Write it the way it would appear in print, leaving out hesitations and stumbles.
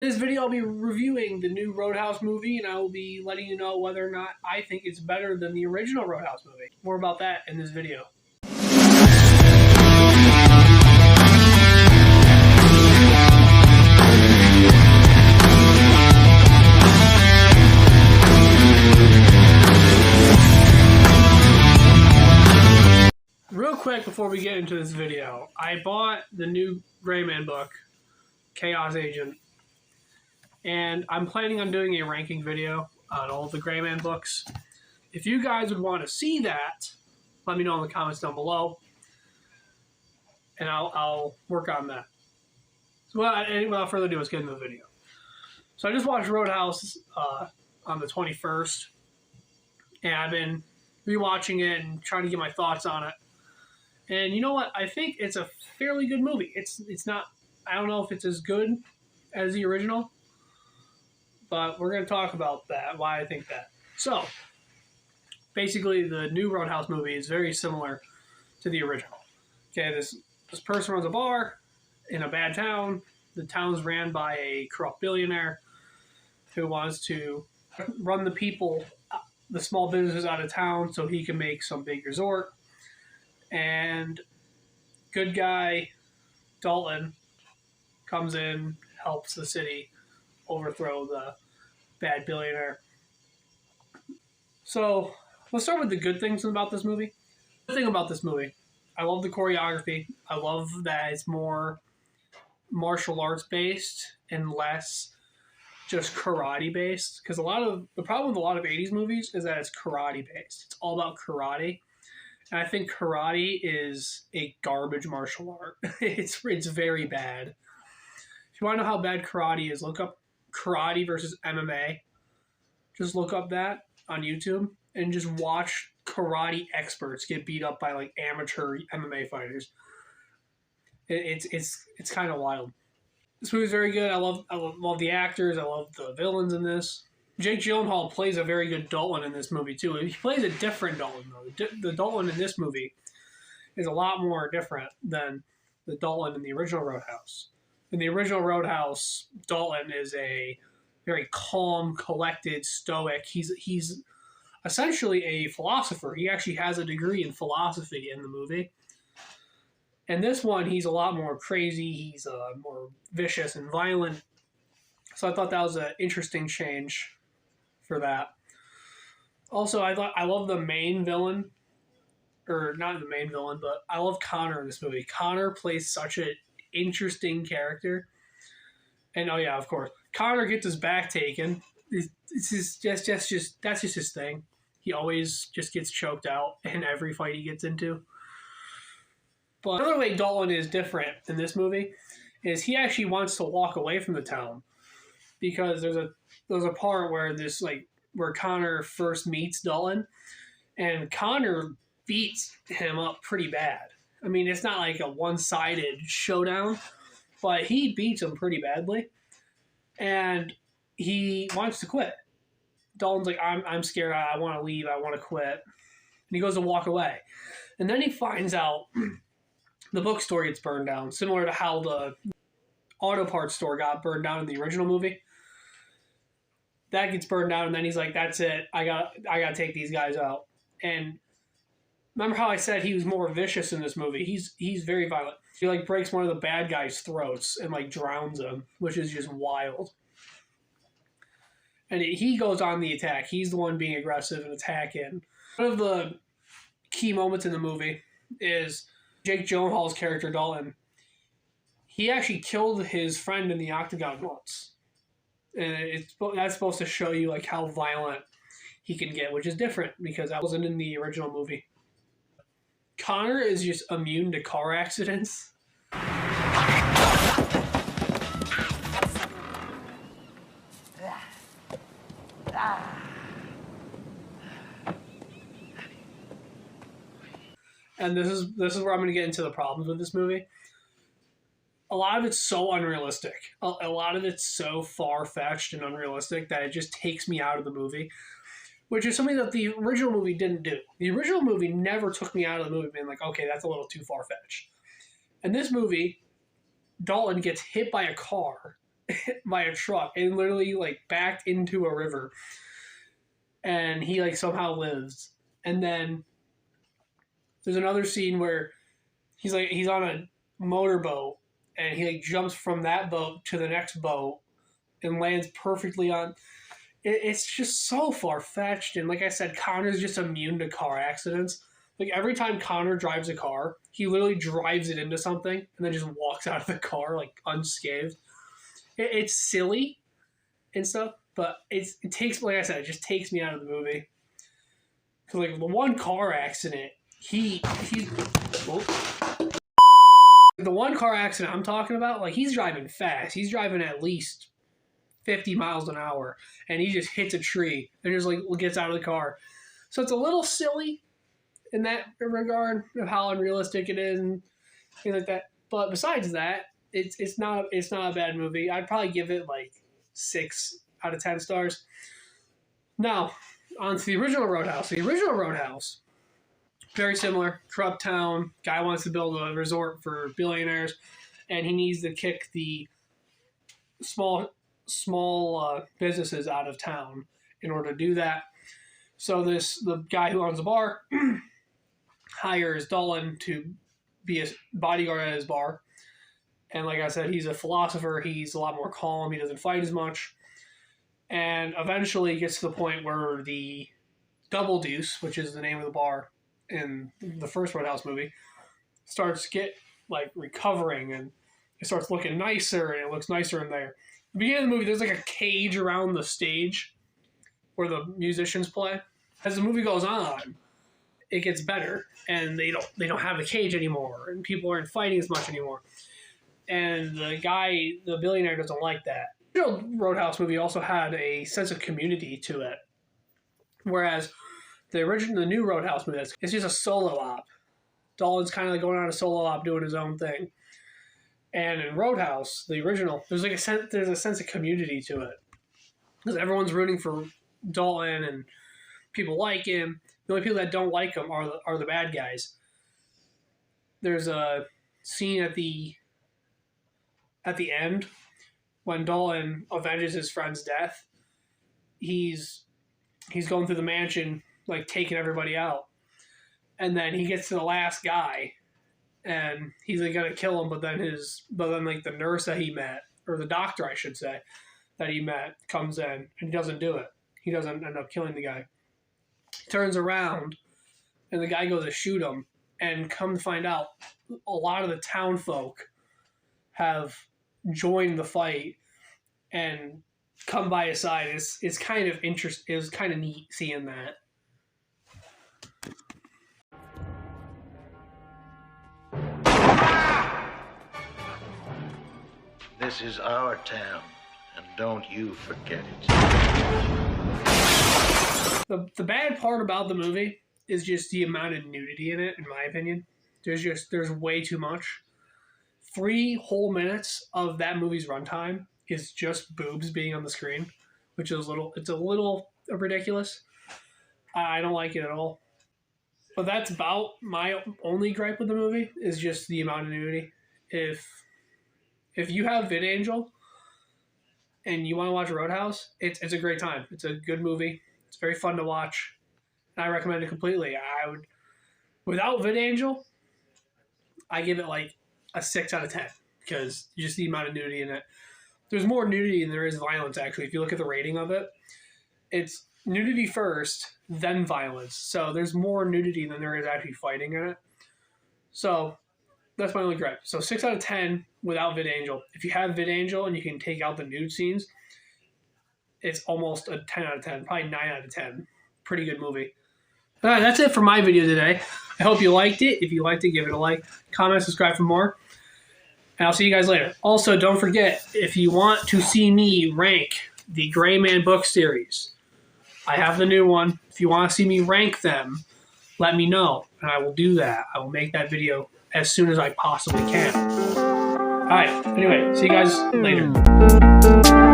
In this video, I'll be reviewing the new Roadhouse movie, and I will be letting you know whether or not I think it's better than the original Roadhouse movie. More about that in this video. Real quick before we get into this video, I bought the new Gray Man book, Chaos Agent, and I'm planning on doing a ranking video on all of the Gray Man books. If you guys would want to see that, let me know in the comments down below, and I'll work on that. So without further ado, let's get into the video. So I just watched Roadhouse on the 21st, and I've been rewatching it and trying to get my thoughts on it. And you know what? I think it's a fairly good movie. It's not, I don't know if it's as good as the original, but we're going to talk about that, why I think that. So, basically, the new Roadhouse movie is very similar to the original. Okay, this person runs a bar in a bad town. The town's ran by a corrupt billionaire who wants to run the people, the small businesses out of town so he can make some big resort. And good guy Dalton comes in, helps the city overthrow the bad billionaire. So let's start with the good things about this movie. The thing about this movie, I love the choreography. I love that it's more martial arts based and less just karate based. Because the problem with a lot of 80s movies is that it's karate based. It's all about karate. And I think karate is a garbage martial art. It's very bad. If you want to know how bad karate is, look up karate versus MMA. Just look up that on YouTube and just watch karate experts get beat up by like amateur MMA fighters. It's kind of wild. This movie is very good. I love the actors. I love the villains in this. Jake Gyllenhaal plays a very good Dalton in this movie, too. He plays a different Dalton, though. The Dalton in this movie is a lot more different than the Dalton in the original Roadhouse. In the original Roadhouse, Dalton is a very calm, collected, stoic. He's essentially a philosopher. He actually has a degree in philosophy in the movie. And this one, he's a lot more crazy. He's more vicious and violent. So I thought that was an interesting change for that. Also, I love the main villain, or not the main villain, but I love Connor in this movie. Connor plays such an interesting character, and oh yeah, of course, Connor gets his back taken. It's just that's just his thing. He always just gets choked out in every fight he gets into. But another way Dalton is different in this movie is he actually wants to walk away from the town. Because there's a part where where Connor first meets Dalton, and Connor beats him up pretty bad. I mean, it's not like a one-sided showdown, but he beats him pretty badly, and he wants to quit. Dalton's like, I'm scared. I want to leave. I want to quit, and he goes to walk away, and then he finds out the bookstore gets burned down, similar to how the auto parts store got burned down in the original movie. That gets burned down, and then he's like, that's it. I got to take these guys out. And remember how I said he was more vicious in this movie? He's very violent. He like breaks one of the bad guys' throats and like drowns him, which is just wild. And he goes on the attack. He's the one being aggressive and attacking. One of the key moments in the movie is Jake Gyllenhaal's character, Dalton. He actually killed his friend in the octagon once. And that's supposed to show you like how violent he can get, which is different because that wasn't in the original movie. Connor is just immune to car accidents. And this is where I'm going to get into the problems with this movie. A lot of it's so unrealistic. A lot of it's so far-fetched and unrealistic that it just takes me out of the movie, which is something that the original movie didn't do. The original movie never took me out of the movie being like, okay, that's a little too far-fetched. In this movie, Dalton gets hit by a car by a truck and literally like backed into a river, and he like somehow lives. And then there's another scene where he's on a motorboat, and he like jumps from that boat to the next boat and lands perfectly on. It's just so far fetched, and like I said, Connor's just immune to car accidents. Like every time Connor drives a car, he literally drives it into something and then just walks out of the car like unscathed. It's silly and stuff, but it takes, like I said, it just takes me out of the movie. Because like the one car accident, the one car accident I'm talking about, like he's driving fast. He's driving at least 50 miles an hour, and he just hits a tree and just like gets out of the car. So it's a little silly in that regard of how unrealistic it is and things like that. But besides that, it's not a bad movie. I'd probably give it like 6 out of 10 stars. Now, on to the original Roadhouse. The original Roadhouse, very similar. Corrupt town. Guy wants to build a resort for billionaires, and he needs to kick the small businesses out of town in order to do that. So the guy who owns the bar hires Dalton to be a bodyguard at his bar. And like I said, he's a philosopher. He's a lot more calm. He doesn't fight as much. And eventually he gets to the point where the Double Deuce, which is the name of the bar in the first Roadhouse movie, starts recovering, and it starts looking nicer, and it looks nicer in there. At the beginning of the movie, there's like a cage around the stage where the musicians play. As the movie goes on, it gets better, and they don't have the cage anymore, and people aren't fighting as much anymore. And the billionaire, doesn't like that. The Roadhouse movie also had a sense of community to it, whereas the new Roadhouse movie, it's just a solo op. Dalton's kind of like going on a solo op, doing his own thing. And in Roadhouse, the original, there's a sense of community to it, because everyone's rooting for Dalton and people like him. The only people that don't like him are the bad guys. There's a scene at the end when Dalton avenges his friend's death. He's going through the mansion, like taking everybody out, and then he gets to the last guy, and he's like gonna kill him, but then like the nurse that he met, or the doctor I should say, that he met, comes in, and he doesn't do it. He doesn't end up killing the guy. He turns around, and the guy goes to shoot him, and come to find out, a lot of the town folk have joined the fight and come by his side. It's kind of interesting. It was kind of neat seeing that. This is our town, and don't you forget it. The bad part about the movie is just the amount of nudity in it, in my opinion. There's way too much. 3 whole minutes of that movie's runtime is just boobs being on the screen, which is a little ridiculous. I don't like it at all. But that's about my only gripe with the movie, is just the amount of nudity. If you have VidAngel and you want to watch Roadhouse, it's a great time. It's a good movie. It's very fun to watch. And I recommend it completely. Without VidAngel, I give it like a 6 out of 10, because just the amount of nudity in it. There's more nudity than there is violence, actually. If you look at the rating of it, it's nudity first, then violence. So there's more nudity than there is actually fighting in it. So that's my only gripe. So 6 out of 10 without VidAngel. If you have VidAngel and you can take out the nude scenes, it's almost a 10 out of 10, probably 9 out of 10. Pretty good movie. All right, that's it for my video today. I hope you liked it. If you liked it, give it a like, comment, subscribe for more. And I'll see you guys later. Also, don't forget, if you want to see me rank the Gray Man book series, I have the new one. If you want to see me rank them, let me know, and I will do that. I will make that video as soon as I possibly can. All right, anyway, see you guys later.